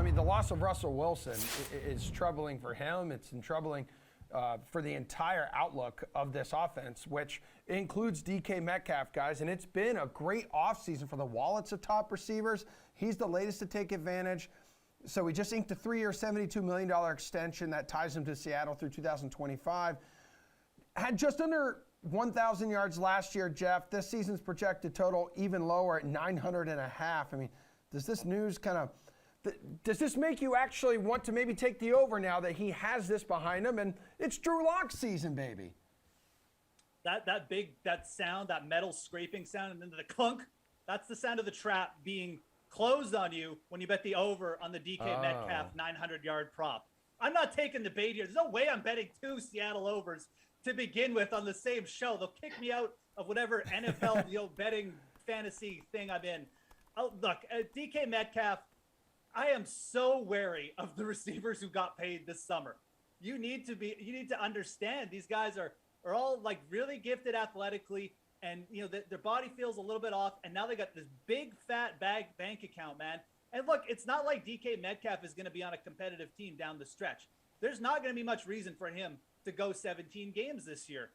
mean, the loss of Russell Wilson is troubling for him. It's troubling for the entire outlook of this offense, which includes DK Metcalf, guys. And it's been a great offseason for the wallets of top receivers. He's the latest to take advantage. So he just inked a 3-year, $72 million extension that ties him to Seattle through 2025. Had just under 1,000 yards last year, Jeff. This season's projected total even lower at 900.5. I mean, does this news does this make you actually want to maybe take the over now that he has this behind him and it's Drew Lock season, baby? That sound, that metal scraping sound, and then the clunk, that's the sound of the trap being closed on you when you bet the over on the DK Metcalf 900-yard prop. I'm not taking the bait here. There's no way I'm betting 2 Seattle overs to begin with on the same show. They'll kick me out of whatever NFL betting fantasy thing I'm in. Oh, look, DK Metcalf, I am so wary of the receivers who got paid this summer. You need to understand these guys are all like really gifted athletically, and their body feels a little bit off, and now they got this big fat bank account, man. And look, it's not like DK Metcalf is going to be on a competitive team down the stretch. There's not going to be much reason for him to go 17 games this year.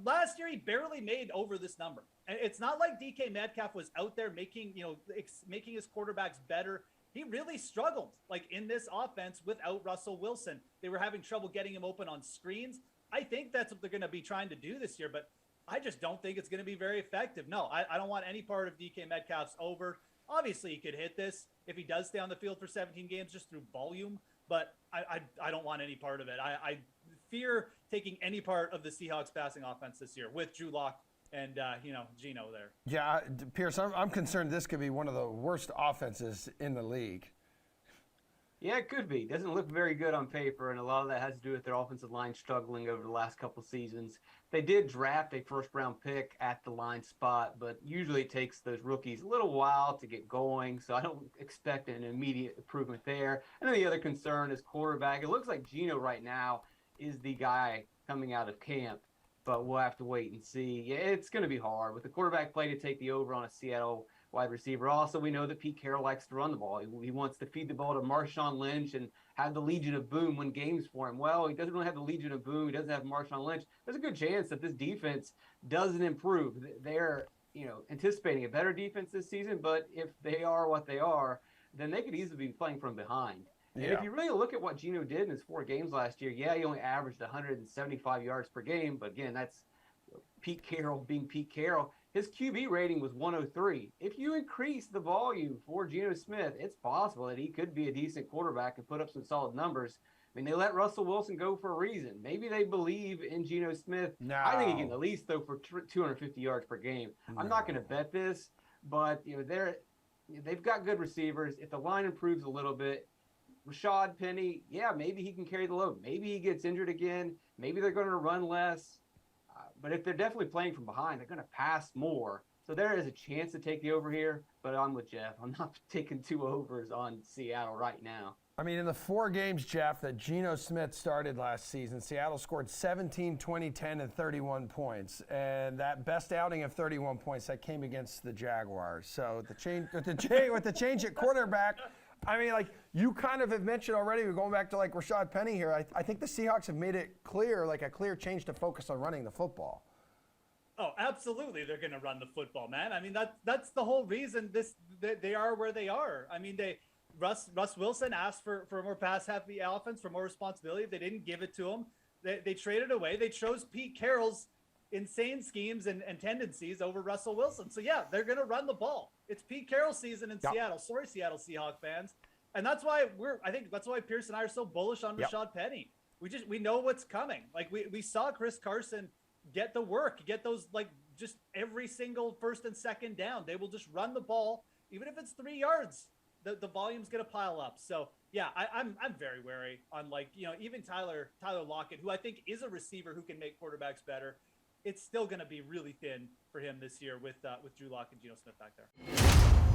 Last year, he barely made over this number. And it's not like DK Metcalf was out there making his quarterbacks better. He really struggled in this offense without Russell Wilson. They were having trouble getting him open on screens. I think that's what they're going to be trying to do this year, but I just don't think it's going to be very effective. No, I don't want any part of DK Metcalf's over. Obviously, he could hit this if he does stay on the field for 17 games just through volume, but I don't want any part of it. I fear taking any part of the Seahawks passing offense this year with Drew Lock and Geno there. Yeah, Pierce, I'm concerned this could be one of the worst offenses in the league. Yeah, it could be. Doesn't look very good on paper, and a lot of that has to do with their offensive line struggling over the last couple seasons. They did draft a first-round pick at the line spot, but usually it takes those rookies a little while to get going, so I don't expect an immediate improvement there. And then the other concern is quarterback. It looks like Geno right now is the guy coming out of camp, but we'll have to wait and see. Yeah, it's going to be hard with the quarterback play to take the over on a Seattle wide receiver. Also, we know that Pete Carroll likes to run the ball. He wants to feed the ball to Marshawn Lynch and have the Legion of Boom win games for him. Well, he doesn't really have the Legion of Boom. He doesn't have Marshawn Lynch. There's a good chance that this defense doesn't improve. They're anticipating a better defense this season, but if they are what they are, then they could easily be playing from behind. And if you really look at what Geno did in his 4 games last year, he only averaged 175 yards per game. But again, that's Pete Carroll being Pete Carroll. His QB rating was 103. If you increase the volume for Geno Smith, it's possible that he could be a decent quarterback and put up some solid numbers. I mean, they let Russell Wilson go for a reason. Maybe they believe in Geno Smith. No. I think he can at least throw for 250 yards per game. No. I'm not going to bet this, but they've got good receivers. If the line improves a little bit, Rashad Penny, maybe he can carry the load. Maybe he gets injured again. Maybe they're going to run less. But if they're definitely playing from behind, they're going to pass more. So there is a chance to take the over here, but I'm with Jeff. I'm not taking 2 overs on Seattle right now. I mean, in the 4 games, Jeff, that Geno Smith started last season, Seattle scored 17, 20, 10, and 31 points. And that best outing of 31 points, that came against the Jaguars. So with the change at quarterback, I mean, you kind of have mentioned already, we're going back to Rashad Penny here. I think the Seahawks have made it clear, a clear change to focus on running the football. Oh, absolutely. They're going to run the football, man. I mean, that's the whole reason they are where they are. I mean, Russ Wilson asked for a more pass-happy offense, for more responsibility. They didn't give it to him. They traded away. They chose Pete Carroll's insane schemes and tendencies over Russell Wilson. So they're going to run the ball. It's Pete Carroll season in Seattle. Sorry, Seattle Seahawks fans. And that's why that's why Pierce and I are so bullish on Rashad Penny. We know what's coming. We saw Chris Carson get the work, get those just every single first and second down. They will just run the ball, even if it's 3 yards. The volume's going to pile up. So I'm very wary on even Tyler Lockett, who I think is a receiver who can make quarterbacks better. It's still going to be really thin for him this year with Drew Lock and Geno Smith back there.